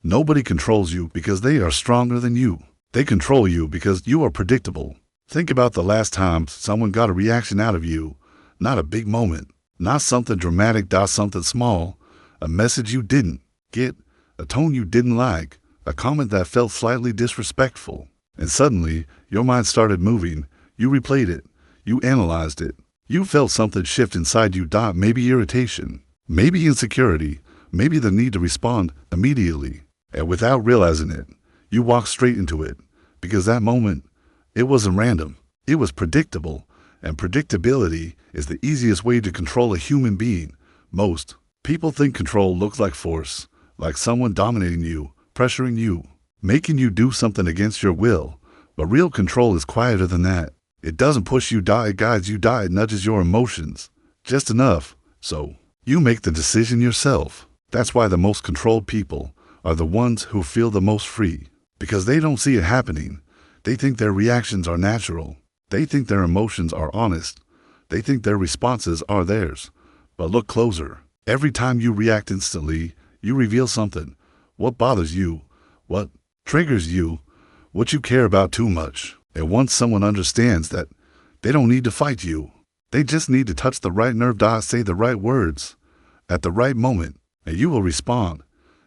Nobody controls you because they are stronger than you. They control you because you are predictable. Think about the last time someone got a reaction out of you. Not a big moment, not something dramatic, something small, a message you didn't get, a tone you didn't like, a comment that felt slightly disrespectful. And suddenly, your mind started moving. You replayed it. You analyzed it. You felt something shift inside you. Maybe irritation, maybe insecurity, maybe the need to respond immediately. And without realizing it, you walked straight into it. Because that moment, it wasn't random. It was predictable. And predictability is the easiest way to control a human being. Most people think control looks like force, like someone dominating you, pressuring you, making you do something against your will. But real control is quieter than that. It doesn't push you, it guides you, it nudges your emotions. Just enough, so you make the decision yourself. That's why the most controlled people are the ones who feel the most free. Because they don't see it happening. They think their reactions are natural. They think their emotions are honest. They think their responses are theirs. But look closer. Every time you react instantly, you reveal something. What bothers you? What triggers you? What you care about too much. And once someone understands that, they don't need to fight you. They just need to touch the right nerve, say the right words at the right moment, and you will respond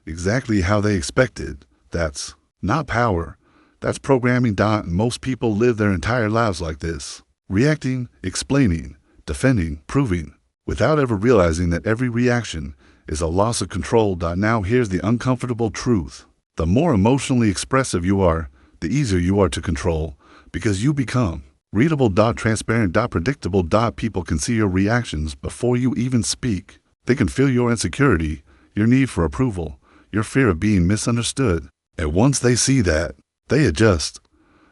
exactly how they expected. That's not power. That's programming. Most people live their entire lives like this, reacting, explaining, defending, proving, without ever realizing that every reaction is a loss of control. Now here's the uncomfortable truth. The more emotionally expressive you are, the easier you are to control, because you become readable, transparent, predictable. People can see your reactions before you even speak. They can feel your insecurity, your need for approval, your fear of being misunderstood. And once they see that, they adjust,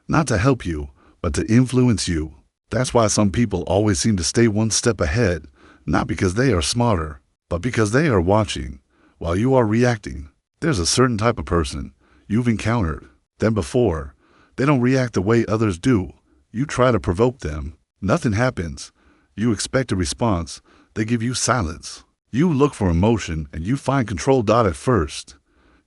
not to help you, but to influence you. That's why some people always seem to stay one step ahead, not because they are smarter, but because they are watching while you are reacting. There's a certain type of person you've encountered them before. They don't react the way others do. You try to provoke them. Nothing happens. You expect a response. They give you silence. You look for emotion and you find control. At first,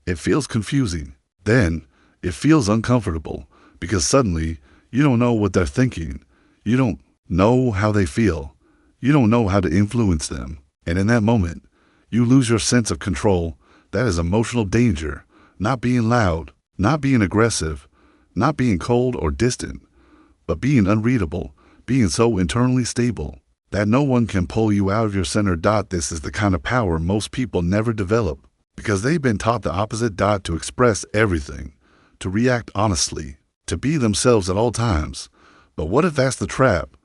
it feels confusing. Then, it feels uncomfortable because suddenly you don't know what they're thinking. You don't know how they feel. You don't know how to influence them. And in that moment, you lose your sense of control. That is emotional danger. Not being loud, not being aggressive, not being cold or distant, but being unreadable, being so internally stable that no one can pull you out of your center. This is the kind of power most people never develop because they've been taught the opposite. To express everything, to react honestly, to be themselves at all times. But what if that's the trap?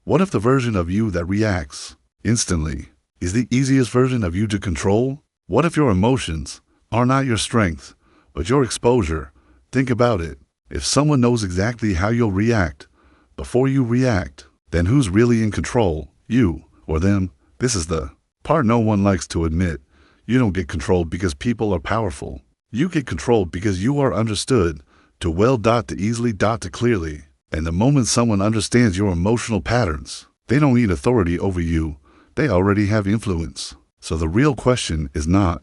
What if the version of you that reacts instantly is the easiest version of you to control? What if your emotions are not your strength, but your exposure? Think about it. If someone knows exactly how you'll react before you react, then who's really in control? You or them? This is the part no one likes to admit. You don't get controlled because people are powerful. You get controlled because you are understood too well. To easily, to clearly. And the moment someone understands your emotional patterns, they don't need authority over you. They already have influence. So the real question is not,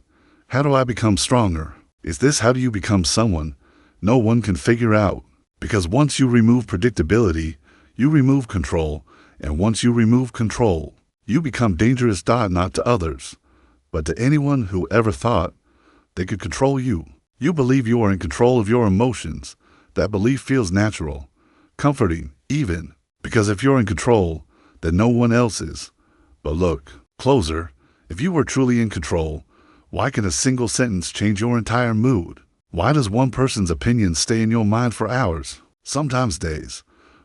how do I become stronger? Is this, how do you become someone no one can figure out? Because once you remove predictability, you remove control. And once you remove control, you become dangerous. Not to others, but to anyone who ever thought they could control you. You believe you are in control of your emotions. That belief feels natural, comforting, even, because if you're in control, then no one else is. But look closer. If you were truly in control, why can a single sentence change your entire mood? Why does one person's opinion stay in your mind for hours, sometimes days?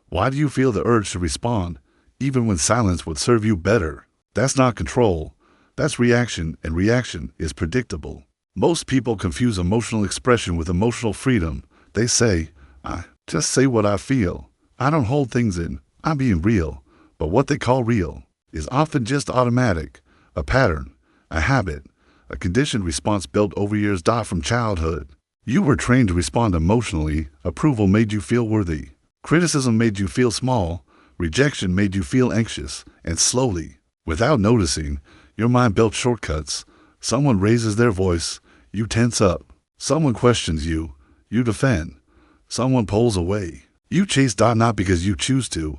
Why do you feel the urge to respond, even when silence would serve you better? That's not control. That's reaction, and reaction is predictable. Most people confuse emotional expression with emotional freedom. They say, I just say what I feel. I don't hold things in. I'm being real. But what they call real is often just automatic, a pattern, a habit, a conditioned response built over years. From childhood, you were trained to respond emotionally. Approval made you feel worthy. Criticism made you feel small. Rejection made you feel anxious. And slowly, without noticing, your mind built shortcuts. Someone raises their voice, you tense up. Someone questions you, you defend. Someone pulls away. You chase dot not because you choose to,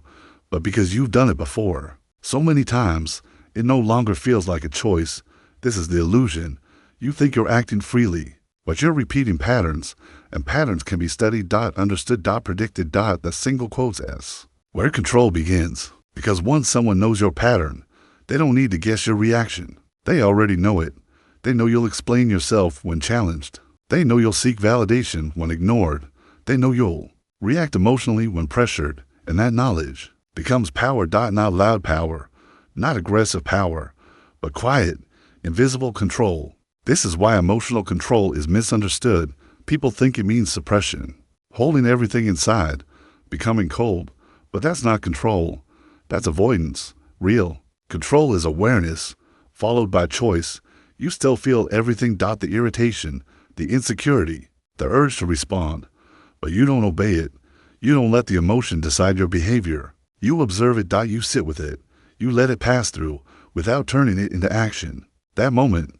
but because you've done it before. So many times, it no longer feels like a choice. This is the illusion. You think you're acting freely, but you're repeating patterns, and patterns can be studied dot, understood dot, predicted dot, the single quotes S. Where control begins. Because once someone knows your pattern, they don't need to guess your reaction. They already know it. They know you'll explain yourself when challenged. They know you'll seek validation when ignored. They know you'll react emotionally when pressured, and that knowledge becomes power dot, not loud power, not aggressive power, but quiet, invisible control. This is why emotional control is misunderstood. People think it means suppression, holding everything inside, becoming cold, but that's not control. That's avoidance. Real control is awareness, followed by choice. You still feel everything dot, the irritation, the insecurity, the urge to respond, but you don't obey it. You don't let the emotion decide your behavior. You observe it dot, you sit with it. You let it pass through without turning it into action. That moment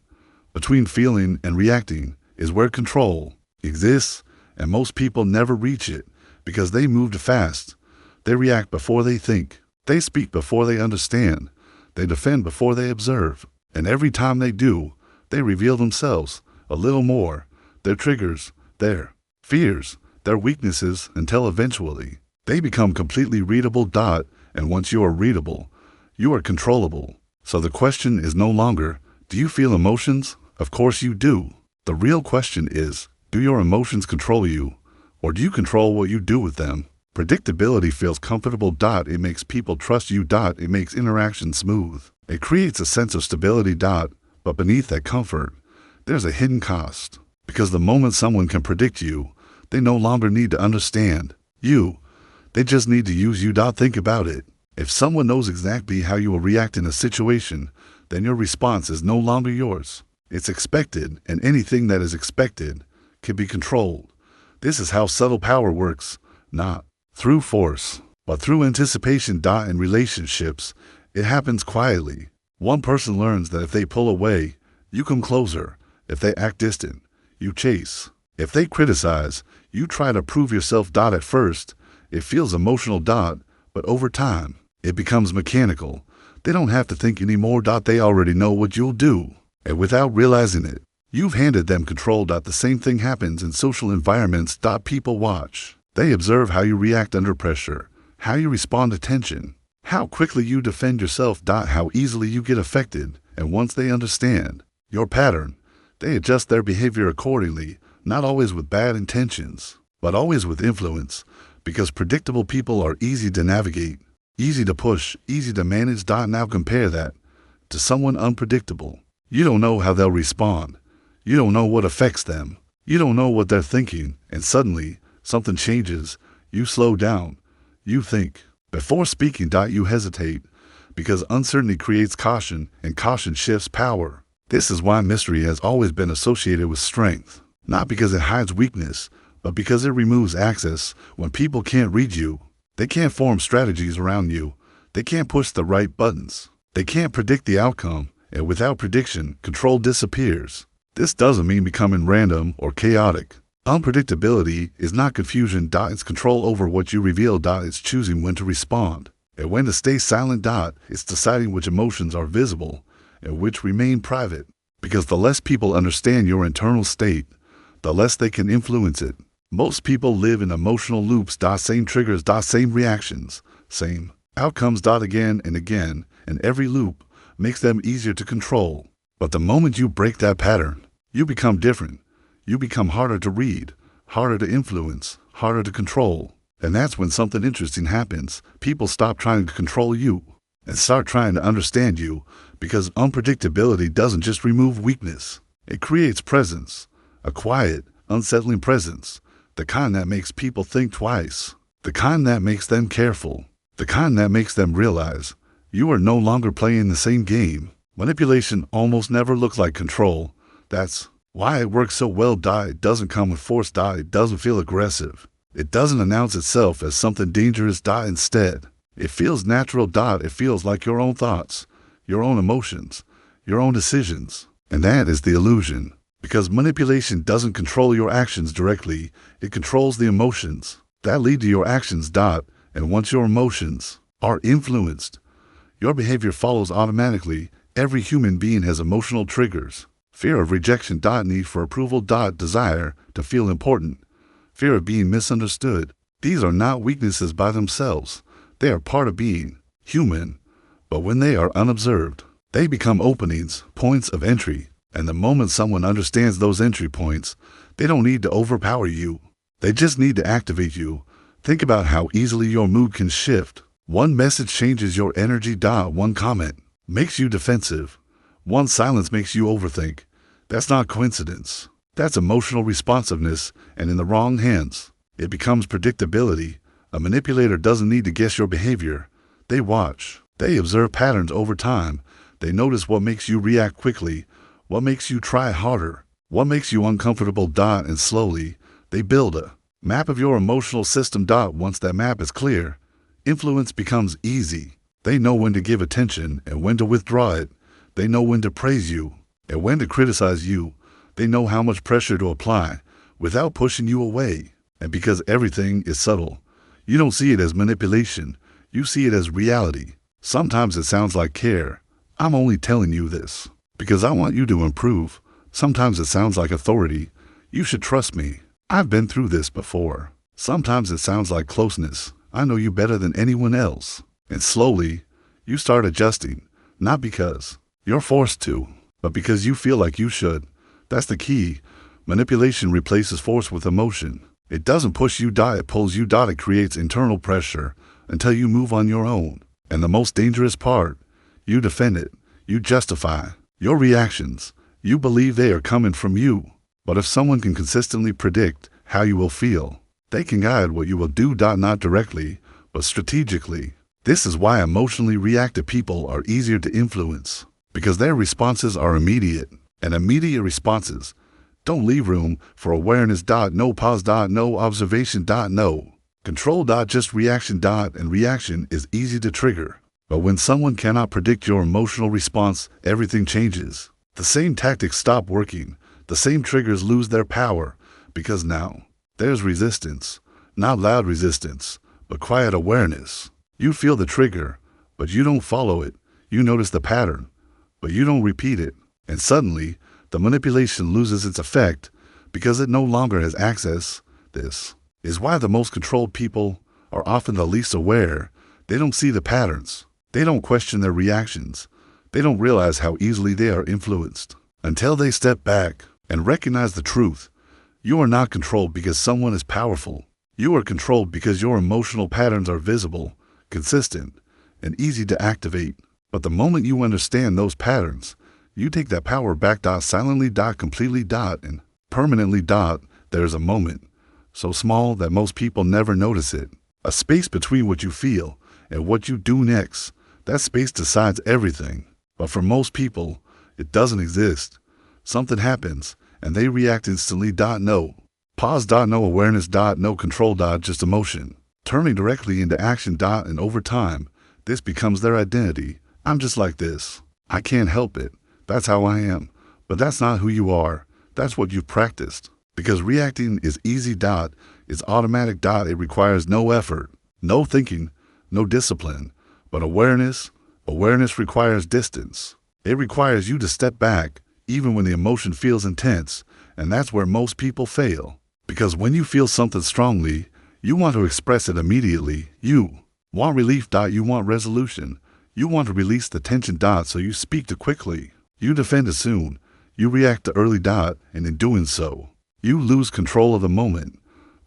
between feeling and reacting is where control exists, and most people never reach it because they move fast. They react before they think. They speak before they understand. They defend before they observe. And every time they do, they reveal themselves a little more, their triggers, their fears, their weaknesses, until eventually they become completely readable dot, and once you are readable, you are controllable. So the question is no longer, do you feel emotions? Of course you do. The real question is, do your emotions control you, or do you control what you do with them? Predictability feels comfortable dot, it makes people trust you dot, it makes interaction smooth. It creates a sense of stability dot, but beneath that comfort, there's a hidden cost. Because the moment someone can predict you, they no longer need to understand you. They just need to use you dot. Think about it. If someone knows exactly how you will react in a situation, then your response is no longer yours. It's expected, and anything that is expected can be controlled. This is how subtle power works, not through force, but through anticipation dot. In relationships, it happens quietly. One person learns that if they pull away, you come closer. If they act distant, you chase. If they criticize, you try to prove yourself dot. At first, it feels emotional dot, but over time, it becomes mechanical. They don't have to think anymore dot. They already know what you'll do. And without realizing it, you've handed them control dot. The same thing happens in social environments dot. People watch. They observe how you react under pressure, how you respond to tension, how quickly you defend yourself dot, how easily you get affected. And once they understand your pattern, they adjust their behavior accordingly, not always with bad intentions, but always with influence, because predictable people are easy to navigate, easy to push, easy to manage dot. Now compare that to someone unpredictable. You don't know how they'll respond. You don't know what affects them. You don't know what they're thinking, and suddenly something changes. You slow down. You think. Before speaking dot, you hesitate, because uncertainty creates caution, and caution shifts power. This is why mystery has always been associated with strength, not because it hides weakness, but because it removes access. When people can't read you, they can't form strategies around you. They can't push the right buttons. They can't predict the outcome, and without prediction, control disappears. This doesn't mean becoming random or chaotic. Unpredictability is not confusion dot, it's control over what you reveal dot, it's choosing when to respond and when to stay silent dot, it's deciding which emotions are visible and which remain private. Because the less people understand your internal state, the less they can influence it. Most people live in emotional loops dot, same triggers dot, same reactions, same outcomes dot, again and again, and every loop makes them easier to control. But the moment you break that pattern, you become different. You become harder to read, harder to influence, harder to control. And that's when something interesting happens. People stop trying to control you and start trying to understand you, because unpredictability doesn't just remove weakness. It creates presence, a quiet, unsettling presence, the kind that makes people think twice, the kind that makes them careful, the kind that makes them realize you are no longer playing the same game. Manipulation almost never looks like control. That's why it works so well dot. It doesn't come with force dot. It doesn't feel aggressive. It doesn't announce itself as something dangerous dot. Instead, it feels natural dot. It feels like your own thoughts, your own emotions, your own decisions. And that is the illusion. Because manipulation doesn't control your actions directly, it controls the emotions that lead to your actions. And once your emotions are influenced, your behavior follows automatically. Every human being has emotional triggers. Fear of rejection. Need for approval. Desire to feel important. Fear of being misunderstood. These are not weaknesses by themselves. They are part of being human. But when they are unobserved, they become openings, points of entry. And the moment someone understands those entry points, they don't need to overpower you. They just need to activate you. Think about how easily your mood can shift. One message changes your energy. One comment makes you defensive. One silence makes you overthink. That's not coincidence. That's emotional responsiveness, and in the wrong hands, it becomes predictability. A manipulator doesn't need to guess your behavior. They watch. They observe patterns over time. They notice what makes you react quickly, what makes you try harder, what makes you uncomfortable. And slowly, they build a map of your emotional system. Once that map is clear, influence becomes easy. They know when to give attention and when to withdraw it. They know when to praise you and when to criticize you. They know how much pressure to apply without pushing you away. And because everything is subtle, you don't see it as manipulation. You see it as reality. Sometimes it sounds like care. I'm only telling you this because I want you to improve. Sometimes it sounds like authority. You should trust me. I've been through this before. Sometimes it sounds like closeness. I know you better than anyone else. And slowly, you start adjusting, not because you're forced to, but because you feel like you should. That's the key. Manipulation replaces force with emotion. It doesn't push you. It pulls you. It creates internal pressure until you move on your own. And the most dangerous part, you defend it. You justify your reactions. You believe they are coming from you. But if someone can consistently predict how you will feel, they can guide what you will do. Not directly, but strategically. This is why emotionally reactive people are easier to influence, because their responses are immediate, and immediate responses don't leave room for awareness. No pause. No observation. No control. Just reaction. And reaction is easy to trigger. But when someone cannot predict your emotional response, everything changes. The same tactics stop working. The same triggers lose their power, because now there's resistance. Not loud resistance, but quiet awareness. You feel the trigger, but you don't follow it. You notice the pattern, but you don't repeat it. And suddenly, the manipulation loses its effect because it no longer has access. This is why the most controlled people are often the least aware. They don't see the patterns. They don't question their reactions. They don't realize how easily they are influenced until they step back and recognize the truth. You are not controlled because someone is powerful. You are controlled because your emotional patterns are visible, consistent, and easy to activate. But the moment you understand those patterns, you take that power back. Silently. Completely. And permanently. There's a moment so small that most people never notice it. A space between what you feel and what you do next. That space decides everything. But for most people, it doesn't exist. Something happens, and they react instantly. No pause. No awareness. No control. Just emotion turning directly into action. And over time, this becomes their identity. I'm just like this. I can't help it. That's how I am. But that's not who you are. That's what you've practiced. Because reacting is easy. It's automatic. It requires no effort, no thinking, no discipline. But awareness requires distance. It requires you to step back, even when the emotion feels intense. And that's where most people fail. Because when you feel something strongly, you want to express it immediately. You want relief. You want resolution. You want to release the tension. So you speak too quickly. You defend too soon. You react too early. And in doing so, you lose control of the moment.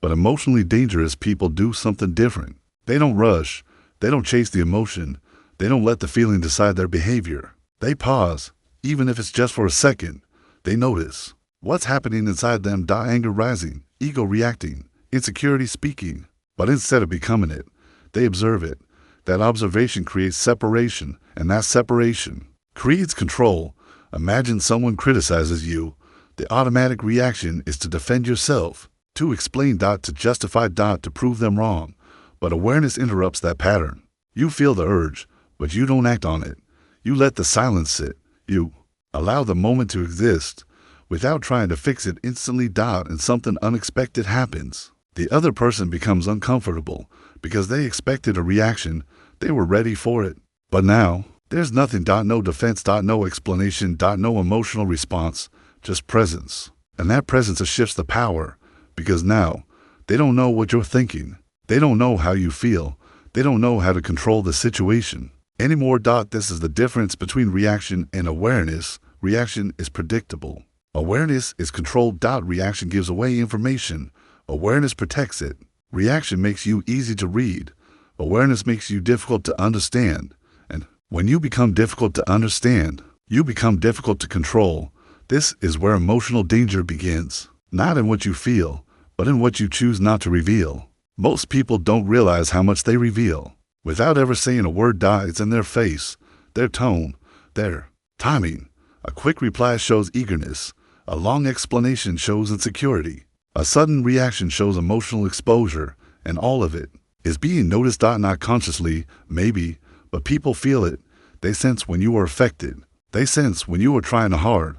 But emotionally dangerous people do something different. They don't rush. They don't chase the emotion. They don't let the feeling decide their behavior. They pause, even if it's just for a second. They notice what's happening inside them. Anger rising, ego reacting, insecurity speaking. But instead of becoming it, they observe it. That observation creates separation, and that separation creates control. Imagine someone criticizes you. The automatic reaction is to defend yourself, to explain. To justify. To prove them wrong. But awareness interrupts that pattern. You feel the urge, but you don't act on it. You let the silence sit. You allow the moment to exist. without trying to fix it instantly. And something unexpected happens. The other person becomes uncomfortable because they expected a reaction. They were ready for it. But now, there's nothing. No defense. No explanation. No emotional response. Just presence. And that presence shifts the power, because now they don't know what you're thinking. They don't know how you feel. They don't know how to control the situation anymore. This is the difference between reaction and awareness. Reaction is predictable. Awareness is controlled. Reaction gives away information. Awareness protects it. Reaction makes you easy to read. Awareness makes you difficult to understand. And when you become difficult to understand, you become difficult to control. This is where emotional danger begins. Not in what you feel, but in what you choose not to reveal. Most people don't realize how much they reveal. Without ever saying a word, it's in their face, their tone, their timing. A quick reply shows eagerness. A long explanation shows insecurity. A sudden reaction shows emotional exposure, and all of it is being noticed. Not consciously, maybe, but people feel it. They sense when you are affected. They sense when you are trying hard.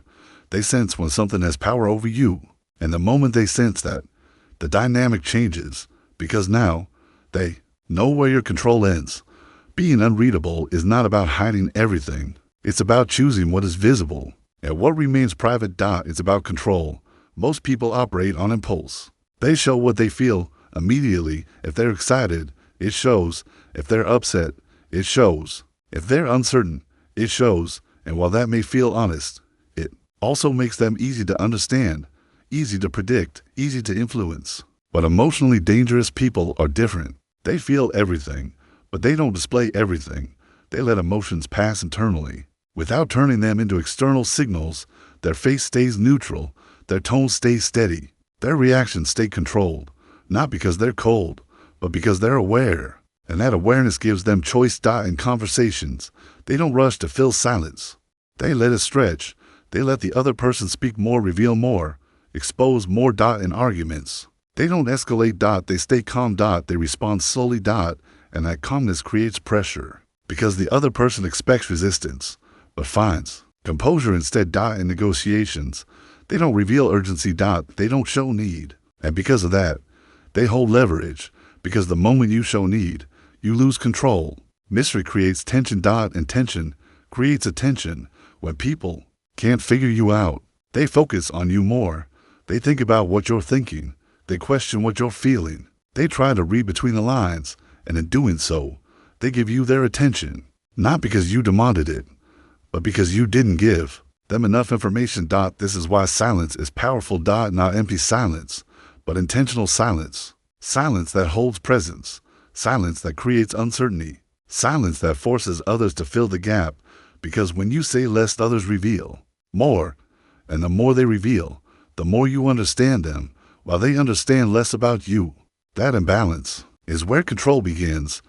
They sense when something has power over you. And the moment they sense that, the dynamic changes, because now they know where your control ends. Being unreadable is not about hiding everything. It's about choosing what is visible and what remains private. It's about control. Most people operate on impulse. They show what they feel immediately. If they're excited, it shows. If they're upset, it shows. If they're uncertain, it shows. And while that may feel honest, it also makes them easy to understand, easy to predict, easy to influence. But emotionally dangerous people are different. They feel everything, but they don't display everything. They let emotions pass internally. Without turning them into external signals, their face stays neutral, their tone stays steady, their reactions stay controlled, not because they're cold, but because they're aware. And that awareness gives them choice. In conversations, they don't rush to fill silence. They let it stretch. They let the other person speak more, reveal more, expose more. In arguments, they don't escalate. They stay calm. They respond slowly. And that calmness creates pressure, because the other person expects resistance, but finds composure instead. In negotiations, they don't reveal urgency. They don't show need. And because of that, they hold leverage, because the moment you show need, you lose control. Mystery creates tension. And tension creates attention. When people can't figure you out, they focus on you more. They think about what you're thinking. They question what you're feeling. They try to read between the lines, and in doing so, they give you their attention. Not because you demanded it, but because you didn't give them enough information. This is why silence is powerful. Not empty silence, but intentional silence. Silence that holds presence. Silence that creates uncertainty. Silence that forces others to fill the gap. Because when you say less, others reveal more. And the more they reveal, the more you understand them, while they understand less about you. That imbalance is where control begins.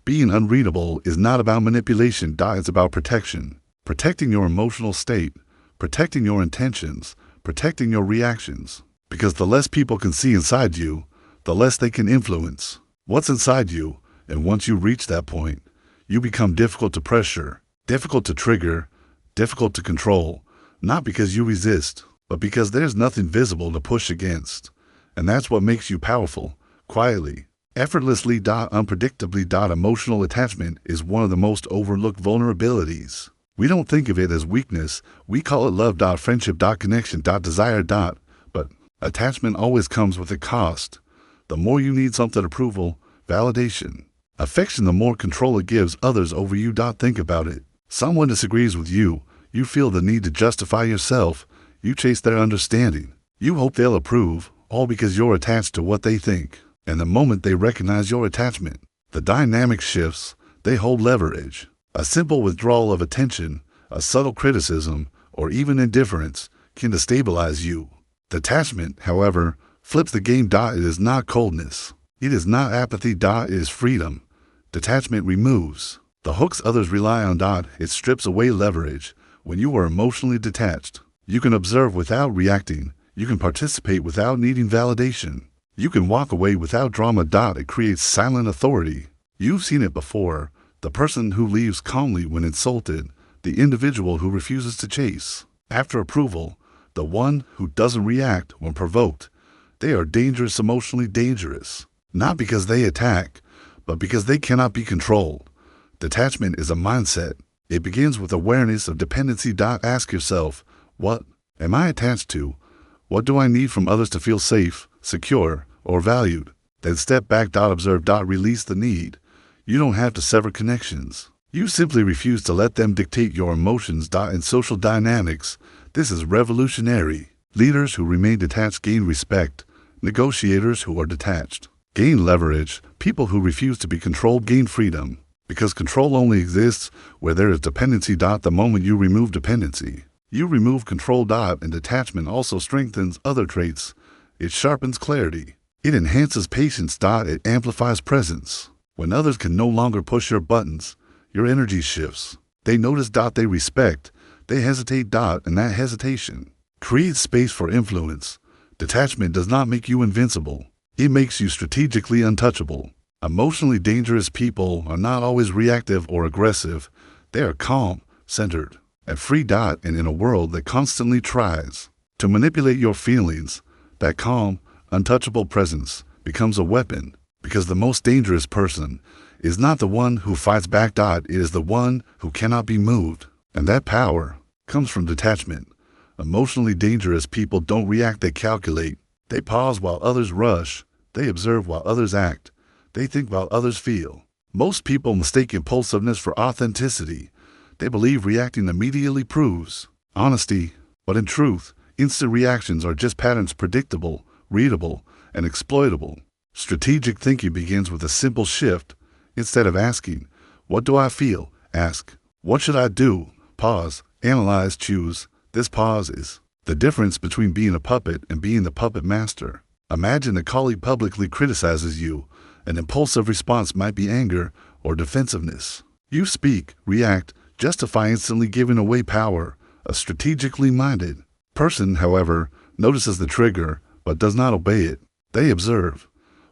Being unreadable is not about manipulation. It's about protection. Protecting your emotional state. Protecting your intentions. Protecting your reactions. Because the less people can see inside you, the less they can influence what's inside you. And once you reach that point, you become difficult to pressure, difficult to trigger, difficult to control. Not because you resist, but because there's nothing visible to push against. And that's what makes you powerful, quietly, effortlessly. Unpredictably. Emotional attachment is one of the most overlooked vulnerabilities. We don't think of it as weakness. We call it love. Friendship. Connection. Desire. But attachment always comes with a cost. The more you need something, approval, validation, affection, the more control it gives others over you. Think about it. Someone disagrees with you. You feel the need to justify yourself. You chase their understanding. You hope they'll approve, all because you're attached to what they think. And the moment they recognize your attachment, the dynamic shifts. They hold leverage. A simple withdrawal of attention, a subtle criticism, or even indifference can destabilize you. Detachment, however, flips the game. It is not coldness. It is not apathy. It is freedom. Detachment removes the hooks others rely on. It strips away leverage. When you are emotionally detached, you can observe without reacting. You can participate without needing validation. You can walk away without drama. It creates silent authority. You've seen it before. The person who leaves calmly when insulted. The individual who refuses to chase after approval. the one who doesn't react when provoked. They are dangerous, emotionally dangerous, not because they attack, but because they cannot be controlled. Detachment is a mindset. It begins with awareness of dependency. Ask yourself, what am I attached to? What do I need from others to feel safe, secure, or valued? Then step back. Observe. Release the need. You don't have to sever connections. You simply refuse to let them dictate your emotions. In social dynamics, this is revolutionary. Leaders who remain detached gain respect. Negotiators who are detached gain leverage. People who refuse to be controlled gain freedom, because control only exists where there is dependency. The moment you remove dependency, you remove control. And detachment also strengthens other traits. It sharpens clarity. It enhances patience. It amplifies presence. When others can no longer push your buttons, your energy shifts. They notice. They respect. They hesitate. And that hesitation creates space for influence. Detachment does not make you invincible. It makes you strategically untouchable. Emotionally dangerous people are not always reactive or aggressive. They are calm, centered, and free. And in a world that constantly tries to manipulate your feelings, that calm, untouchable presence becomes a weapon, because the most dangerous person is not the one who fights back. It is the one who cannot be moved. And that power comes from detachment. Emotionally dangerous people don't react, they calculate. They pause while others rush. They observe while others act. They think while others feel. Most people mistake impulsiveness for authenticity. They believe reacting immediately proves honesty, but in truth, instant reactions are just patterns, predictable, readable, and exploitable. Strategic thinking begins with a simple shift. Instead of asking, "What do I feel?" ask, "What should I do?" Pause, analyze, choose. This pause is the difference between being a puppet and being the puppet master. Imagine a colleague publicly criticizes you. An impulsive response might be anger or defensiveness. You speak, react, justify, instantly giving away power. A strategically minded person, however, notices the trigger but does not obey it. They observe.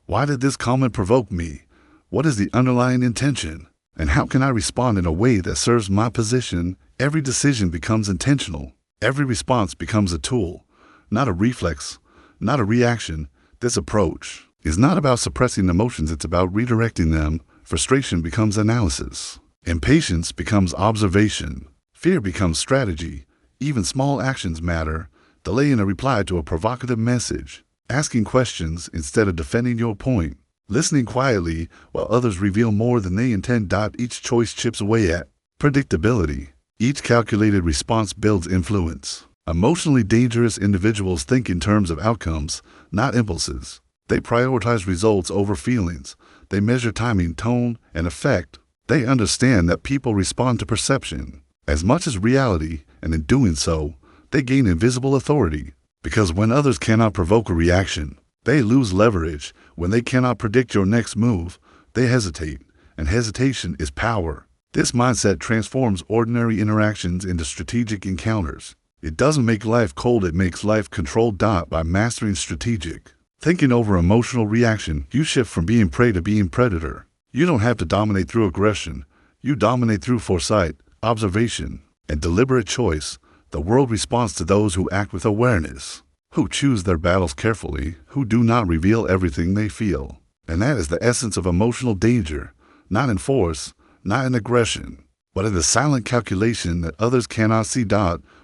Why did this comment provoke me? What is the underlying intention? And how can I respond in a way that serves my position? Every decision becomes intentional. Every response becomes a tool, not a reflex, not a reaction. This approach is not about suppressing emotions, it's about redirecting them. Frustration becomes analysis. Impatience becomes observation. Fear becomes strategy. Even small actions matter. Delaying a reply to a provocative message. Asking questions instead of defending your point. Listening quietly while others reveal more than they intend. Each choice chips away at predictability. Each calculated response builds influence. Emotionally dangerous individuals think in terms of outcomes, not impulses. They prioritize results over feelings. They measure timing, tone, and effect. They understand that people respond to perception as much as reality, and in doing so, they gain invisible authority. Because when others cannot provoke a reaction, they lose leverage. When they cannot predict your next move, they hesitate, and hesitation is power. This mindset transforms ordinary interactions into strategic encounters. It doesn't make life cold, it makes life controlled. By mastering strategic thinking over emotional reaction, you shift from being prey to being predator. You don't have to dominate through aggression. You dominate through foresight, observation, and deliberate choice. The world responds to those who act with awareness, who choose their battles carefully, who do not reveal everything they feel. And that is the essence of emotional danger, not in force, not in aggression, but in the silent calculation that others cannot see.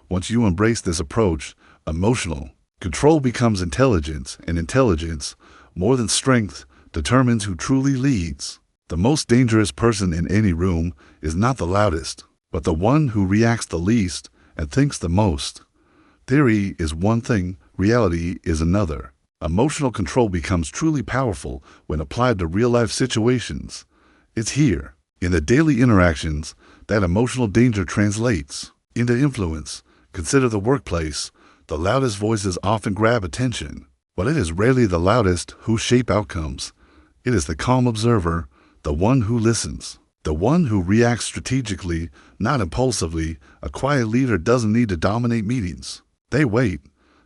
Once you embrace this approach, emotional control becomes intelligence, and intelligence, more than strength, determines who truly leads. The most dangerous person in any room is not the loudest, but the one who reacts the least and thinks the most. Theory is one thing, reality is another. Emotional control becomes truly powerful when applied to real-life situations. It's here, in the daily interactions, that emotional danger translates into influence. Consider the workplace. The loudest voices often grab attention, but it is rarely the loudest who shape outcomes. It is the calm observer, the one who listens, the one who reacts strategically, not impulsively. A quiet leader doesn't need to dominate meetings. They wait,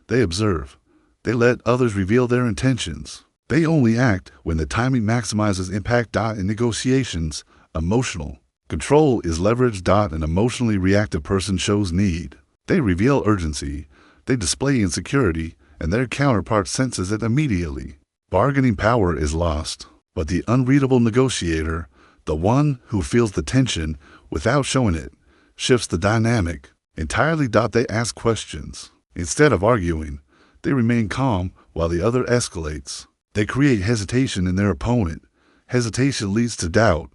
they observe, they let others reveal their intentions. They only act when the timing maximizes impact. In negotiations, emotional control is leverage. An emotionally reactive person shows need. They reveal urgency. They display insecurity, and their counterpart senses it immediately. Bargaining power is lost, but the unreadable negotiator, the one who feels the tension without showing it, shifts the dynamic entirely. They ask questions. Instead of arguing, they remain calm while the other escalates. They create hesitation in their opponent. Hesitation leads to doubt.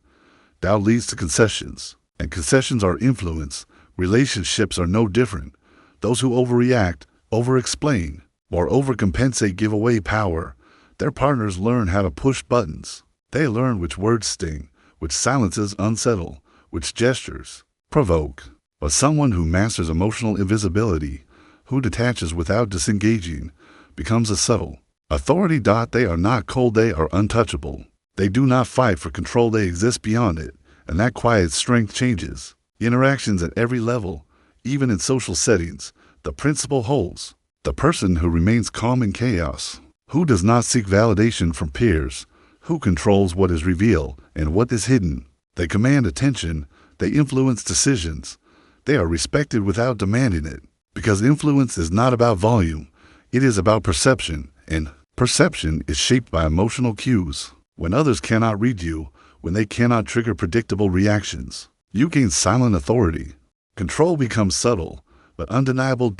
Doubt leads to concessions, and concessions are influence. Relationships are no different. Those who overreact, over-explain, or overcompensate give away power. Their partners learn how to push buttons. They learn which words sting, which silences unsettle, which gestures provoke. But someone who masters emotional invisibility, who detaches without disengaging, becomes a subtle authority. They are not cold, they are untouchable. They do not fight for control, they exist beyond it, and that quiet strength changes interactions at every level. Even in social settings, the principle holds. The person who remains calm in chaos, who does not seek validation from peers, who controls what is revealed and what is hidden. They command attention, they influence decisions. They are respected without demanding it, because influence is not about volume, it is about perception, and perception is shaped by emotional cues. When others cannot read you, when they cannot trigger predictable reactions, you gain silent authority. Control becomes subtle, but undeniable.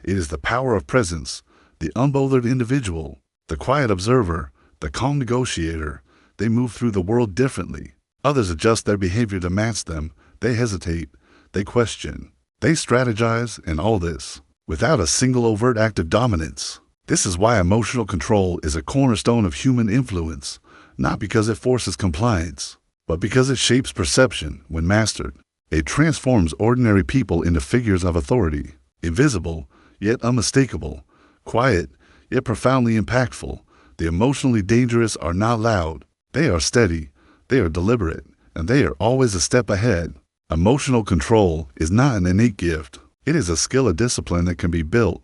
It is the power of presence, the unbothered individual, the quiet observer, the calm negotiator. They move through the world differently. Others adjust their behavior to match them. They hesitate, they question, they strategize, and all this without a single overt act of dominance. This is why emotional control is a cornerstone of human influence, not because it forces compliance, but because it shapes perception. When mastered, it transforms ordinary people into figures of authority, invisible yet unmistakable, quiet yet profoundly impactful. The emotionally dangerous are not loud, they are steady, they are deliberate, and they are always a step ahead. Emotional control is not an innate gift. It is a skill, a discipline that can be built,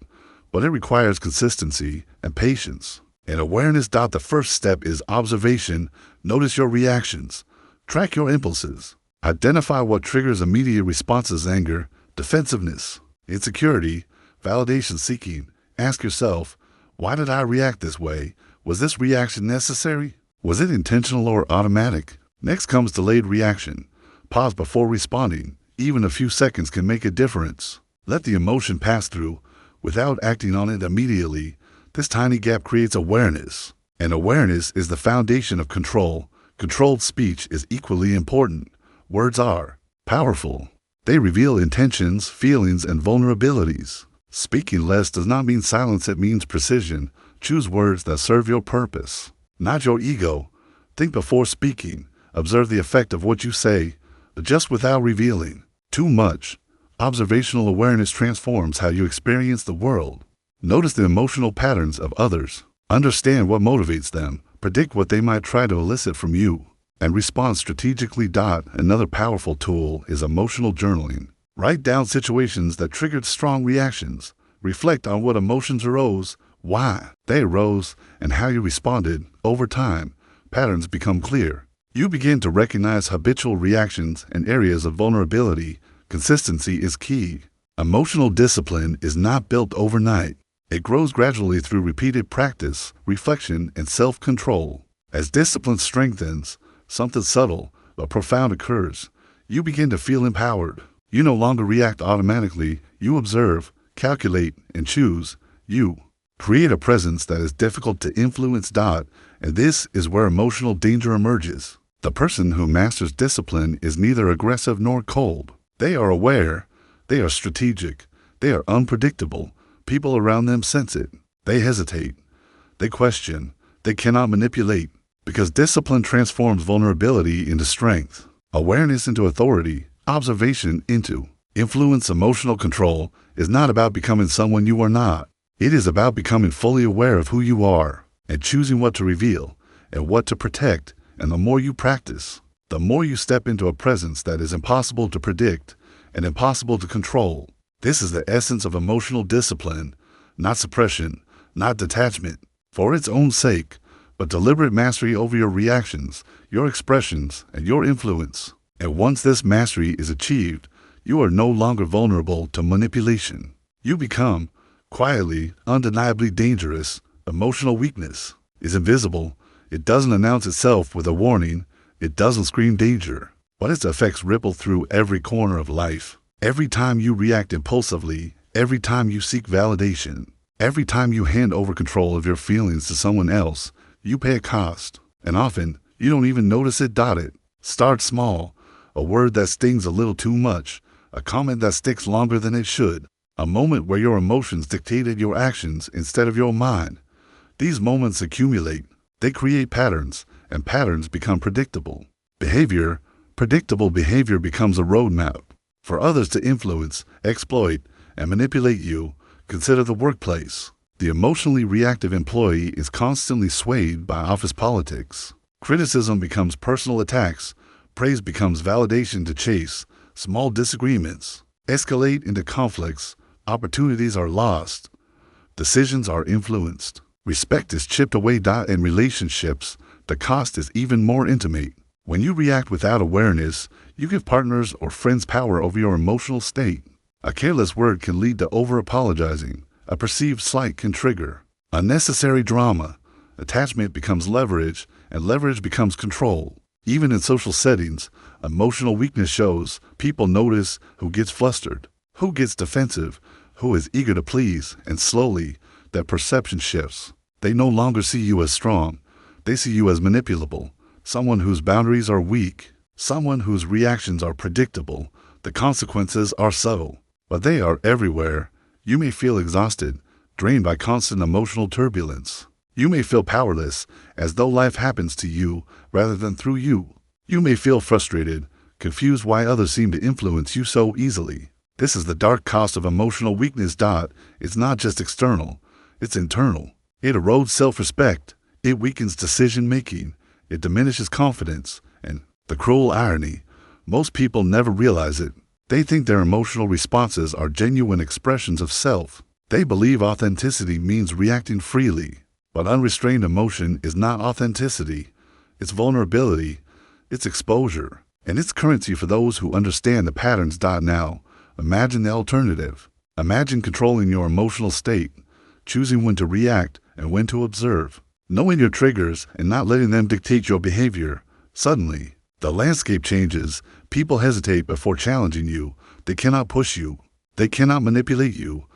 but it requires consistency and patience and awareness. The first step is observation. Notice your reactions. Track your impulses. Identify what triggers immediate responses: anger, defensiveness, insecurity, validation seeking. Ask yourself, why did I react this way? Was this reaction necessary? Was it intentional or automatic? Next comes delayed reaction. Pause before responding. Even a few seconds can make a difference. Let the emotion pass through without acting on it immediately. This tiny gap creates awareness, and awareness is the foundation of control. Controlled speech is equally important. Words are powerful. They reveal intentions, feelings, and vulnerabilities. Speaking less does not mean silence, it means precision. Choose words that serve your purpose, not your ego. Think before speaking. Observe the effect of what you say. Adjust without revealing too much. Observational awareness transforms how you experience the world. Notice the emotional patterns of others. Understand what motivates them. Predict what they might try to elicit from you, and respond strategically. Another powerful tool is emotional journaling. Write down situations that triggered strong reactions. Reflect on what emotions arose, why they arose, and how you responded. Over time, patterns become clear. You begin to recognize habitual reactions and areas of vulnerability. Consistency is key. Emotional discipline is not built overnight. It grows gradually through repeated practice, reflection, and self-control. As discipline strengthens, something subtle but profound occurs. You begin to feel empowered. You no longer react automatically. You observe, calculate, and choose. You create a presence that is difficult to influence. And this is where emotional danger emerges. The person who masters discipline is neither aggressive nor cold. They are aware. They are strategic. They are unpredictable. People around them sense it. They hesitate. They question. They cannot manipulate, because discipline transforms vulnerability into strength, awareness into authority, observation into influence. Emotional control is not about becoming someone you are not. It is about becoming fully aware of who you are and choosing what to reveal and what to protect. And the more you practice, the more you step into a presence that is impossible to predict and impossible to control. This is the essence of emotional discipline, not suppression, not detachment for its own sake, but deliberate mastery over your reactions, your expressions, and your influence. And once this mastery is achieved, you are no longer vulnerable to manipulation. You become Quietly, undeniably dangerous, emotional weakness is invisible. It doesn't announce itself with a warning. It doesn't scream danger, but its effects ripple through every corner of life. Every time you react impulsively, every time you seek validation, every time you hand over control of your feelings to someone else, you pay a cost. And often, you don't even notice it. Start small. A word that stings a little too much. A comment that sticks longer than it should. A moment where your emotions dictated your actions instead of your mind. These moments accumulate. They create patterns, and patterns become predictable. Predictable behavior becomes a roadmap for others to influence, exploit, and manipulate you. Consider the workplace. The emotionally reactive employee is constantly swayed by office politics. Criticism becomes personal attacks. Praise becomes validation to chase. Small disagreements escalate into conflicts. Opportunities are lost. Decisions are influenced. Respect is chipped away. In relationships, the cost is even more intimate. When you react without awareness, you give partners or friends power over your emotional state. A careless word can lead to over-apologizing. A perceived slight can trigger unnecessary drama. Attachment becomes leverage, and leverage becomes control. Even in social settings, emotional weakness shows. People notice who gets flustered, who gets defensive, who is eager to please, and slowly, that perception shifts. They no longer see you as strong. They see you as manipulable, someone whose boundaries are weak, someone whose reactions are predictable. The consequences are subtle, but they are everywhere. You may feel exhausted, drained by constant emotional turbulence. You may feel powerless, as though life happens to you rather than through you. You may feel frustrated, confused why others seem to influence you so easily. This is the dark cost of emotional weakness. It's not just external, it's internal. It erodes self-respect, it weakens decision-making, it diminishes confidence, and the cruel irony, most people never realize it. They think their emotional responses are genuine expressions of self. They believe authenticity means reacting freely. But unrestrained emotion is not authenticity. It's vulnerability, it's exposure, and it's currency for those who understand the patterns. Now, imagine the alternative. Imagine controlling your emotional state, choosing when to react and when to observe, knowing your triggers and not letting them dictate your behavior. Suddenly, the landscape changes. People hesitate before challenging you. They cannot push you. They cannot manipulate you.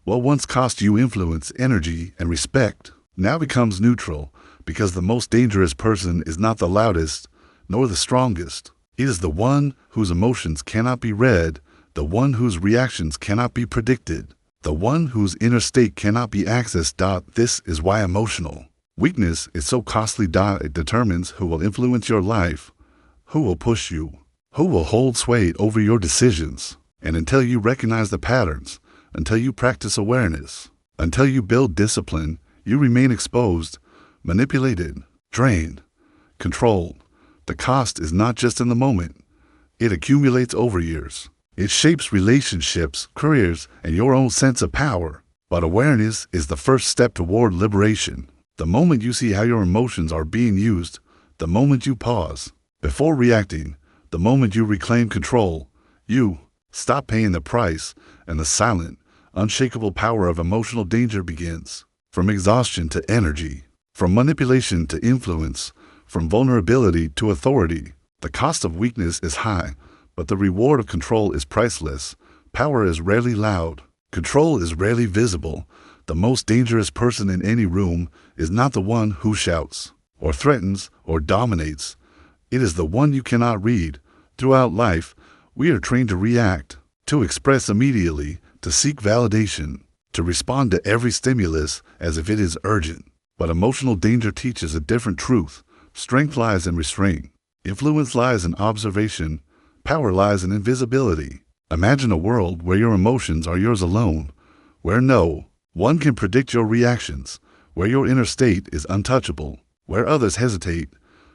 What once cost you influence, energy, and respect now becomes neutral, because the most dangerous person is not the loudest nor the strongest. It is the one whose emotions cannot be read, the one whose reactions cannot be predicted, the one whose inner state cannot be accessed. This is why emotional weakness is so costly. It determines who will influence your life, who will push you, who will hold sway over your decisions. And until you recognize the patterns, until you practice awareness, until you build discipline, you remain exposed, manipulated, drained, controlled. The cost is not just in the moment. It accumulates over years. It shapes relationships, careers, and your own sense of power. But awareness is the first step toward liberation. The moment you see how your emotions are being used, the moment you pause before reacting, the moment you reclaim control, you stop paying the price, and the silent, unshakable power of emotional danger begins. From exhaustion to energy, from manipulation to influence, from vulnerability to authority. The cost of weakness is high, but the reward of control is priceless. Power is rarely loud. Control is rarely visible. The most dangerous person in any room is not the one who shouts, or threatens, or dominates. It is the one you cannot read. Throughout life, we are trained to react, to express immediately, to seek validation, to respond to every stimulus as if it is urgent. But emotional danger teaches a different truth. Strength lies in restraint. Influence lies in observation. Power lies in invisibility. Imagine a world where your emotions are yours alone, where no one can predict your reactions, where your inner state is untouchable, where others hesitate,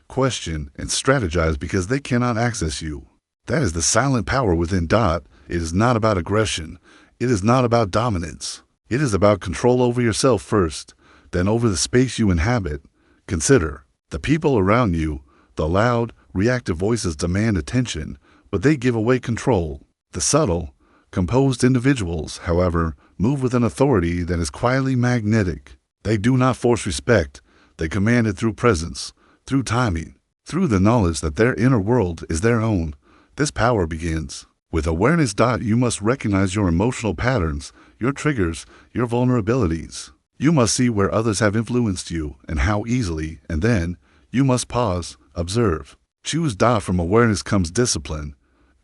question, and strategize because they cannot access you. That is the silent power within. It is not about aggression. It is not about dominance. It is about control over yourself first, then over the space you inhabit. Consider the people around you. The loud, reactive voices demand attention, but they give away control. The subtle, composed individuals, however, move with an authority that is quietly magnetic. They do not force respect. They command it through presence, through timing, through the knowledge that their inner world is their own. This power begins with awareness. You must recognize your emotional patterns, your triggers, your vulnerabilities. You must see where others have influenced you and how easily, and then you must pause, observe. Choose. From awareness comes discipline.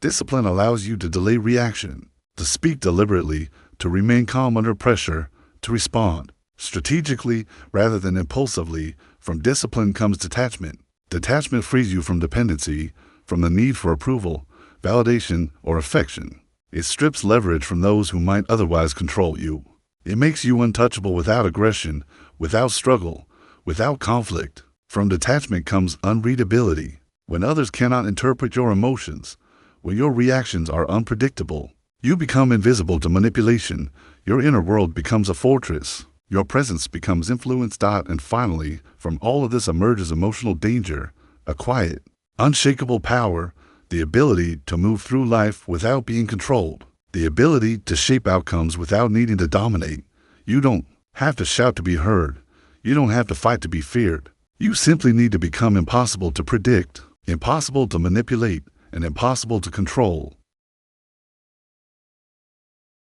Discipline allows you to delay reaction, to speak deliberately, to remain calm under pressure, to respond strategically rather than impulsively. From discipline comes detachment. Detachment frees you from dependency, from the need for approval, validation, or affection. It strips leverage from those who might otherwise control you. It makes you untouchable without aggression, without struggle, without conflict. From detachment comes unreadability. When others cannot interpret your emotions, when your reactions are unpredictable, you become invisible to manipulation. Your inner world becomes a fortress. Your presence becomes influence. And finally, from all of this emerges emotional danger, a quiet, unshakable power, the ability to move through life without being controlled, the ability to shape outcomes without needing to dominate. You don't have to shout to be heard. You don't have to fight to be feared. You simply need to become impossible to predict, impossible to manipulate, and impossible to control.